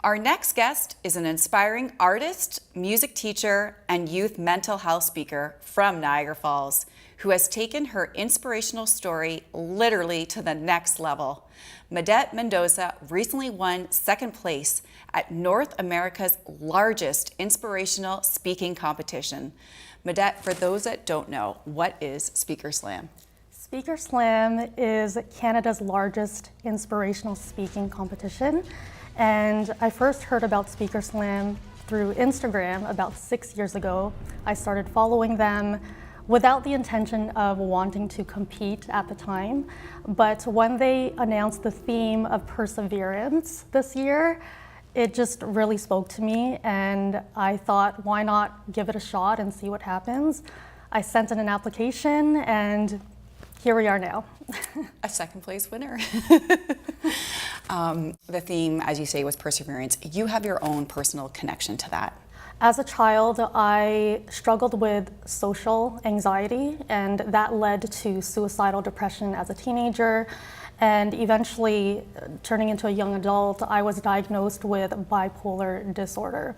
Our next guest is an inspiring artist, music teacher, and youth mental health speaker from Niagara Falls, who has taken her inspirational story literally to the next level. Madette Mendoza recently won second place at North America's largest inspirational speaking competition. Madette, for those that don't know, what is Speaker Slam? Speaker Slam is Canada's largest inspirational speaking competition. And I first heard about Speaker Slam through Instagram about 6 years ago. I started following them without the intention of wanting to compete at the time. But when they announced the theme of perseverance this year, it just really spoke to me, and I thought, why not give it a shot and see what happens? I sent in an application, and here we are now. A second place winner. The theme, as you say, was perseverance. You have your own personal connection to that. As a child, I struggled with social anxiety, and that led to suicidal depression as a teenager. And eventually, turning into a young adult, I was diagnosed with bipolar disorder.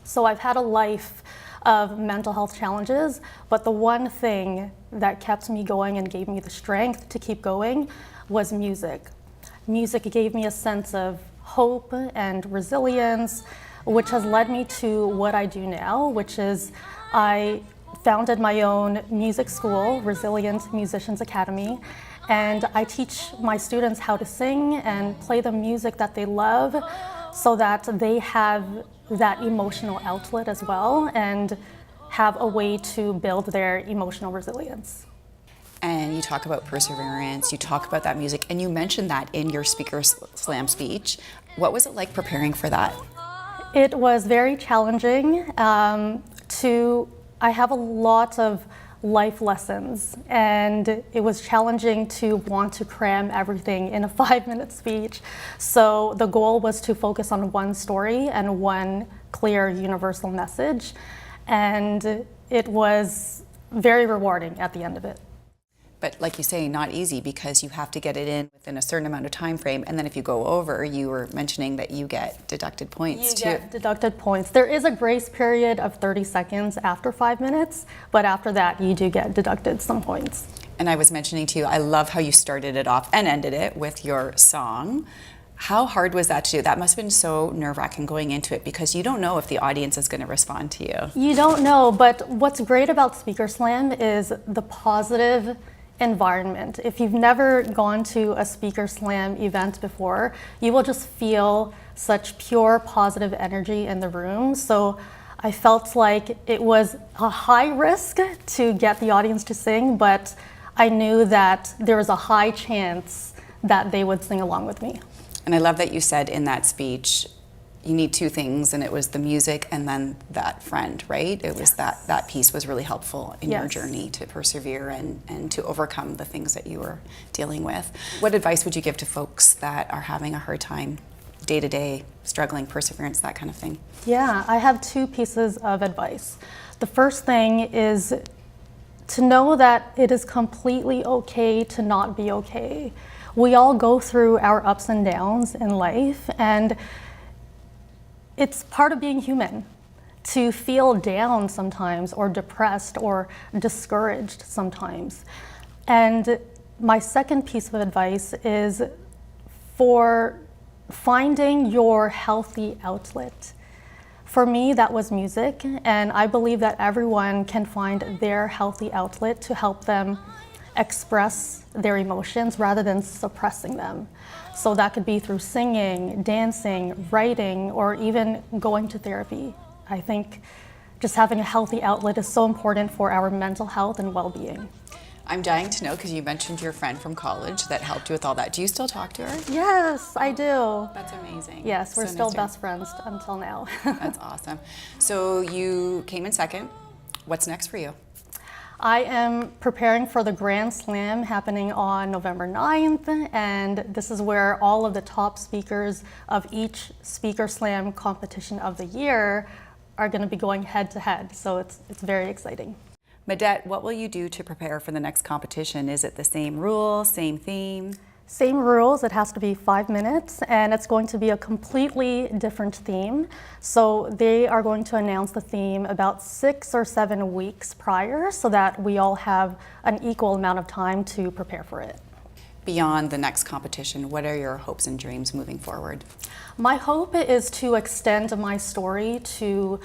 So I've had a life of mental health challenges, but the one thing that kept me going and gave me the strength to keep going was music. Music gave me a sense of hope and resilience, which has led me to what I do now, which is I founded my own music school, Resilient Musicians Academy, and I teach my students how to sing and play the music that they love so that they have that emotional outlet as well and have a way to build their emotional resilience. And you talk about perseverance, you talk about that music, and you mentioned that in your Speaker Slam speech. What was it like preparing for that? It was very challenging. I have a lot of life lessons, and it was challenging to want to cram everything in a 5-minute speech. So the goal was to focus on one story and one clear universal message, and it was very rewarding at the end of it. But like you say, not easy, because you have to get it in within a certain amount of time frame, and then if you go over, you were mentioning that you get deducted points too. You get deducted points. There is a grace period of 30 seconds after 5 minutes, but after that you do get deducted some points. And I was mentioning to you, I love how you started it off and ended it with your song. How hard was that to do? That must have been so nerve-wracking going into it, because you don't know if the audience is going to respond to you. You don't know, but what's great about Speaker Slam is the positive environment. If you've never gone to a Speaker Slam event before, you will just feel such pure positive energy in the room. So I felt like it was a high risk to get the audience to sing, but I knew that there was a high chance that they would sing along with me. And I love that you said in that speech, you need two things, and it was the music and then that friend, right? It was that piece was really helpful in your journey to persevere and to overcome the things that you were dealing with. What advice would you give to folks that are having a hard time day to day, struggling, perseverance, that kind of thing? Yeah, I have two pieces of advice. The first thing is to know that it is completely okay to not be okay. We all go through our ups and downs in life, and it's part of being human to feel down sometimes, or depressed, or discouraged sometimes. And my second piece of advice is for finding your healthy outlet. For me, that was music, and I believe that everyone can find their healthy outlet to help them express their emotions rather than suppressing them. So that could be through singing, dancing, writing, or even going to therapy. I think just having a healthy outlet is so important for our mental health and well-being. I'm dying to know, because you mentioned your friend from college that helped you with all that. Do you still talk to her? Yes, I do. That's amazing. Yes, we're So still nice best friends until now. That's awesome. So you came in second. What's next for you? I am preparing for the Grand Slam happening on November 9th, and this is where all of the top speakers of each Speaker Slam competition of the year are going to be going head to head, so it's very exciting. Madette, what will you do to prepare for the next competition? Is it the same rule, same theme? Same rules, it has to be 5 minutes, and it's going to be a completely different theme. So they are going to announce the theme about 6 or 7 weeks prior so that we all have an equal amount of time to prepare for it. Beyond the next competition, what are your hopes and dreams moving forward? My hope is to extend my story to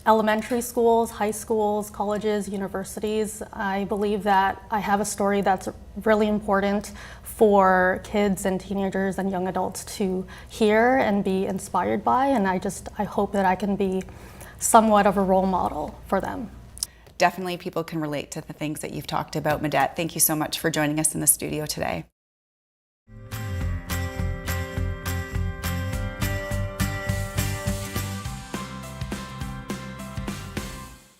elementary schools, high schools, colleges, universities. I believe that I have a story that's really important for kids and teenagers and young adults to hear and be inspired by, and I hope that I can be somewhat of a role model for them. Definitely people can relate to the things that you've talked about, Madette. Thank you so much for joining us in the studio today.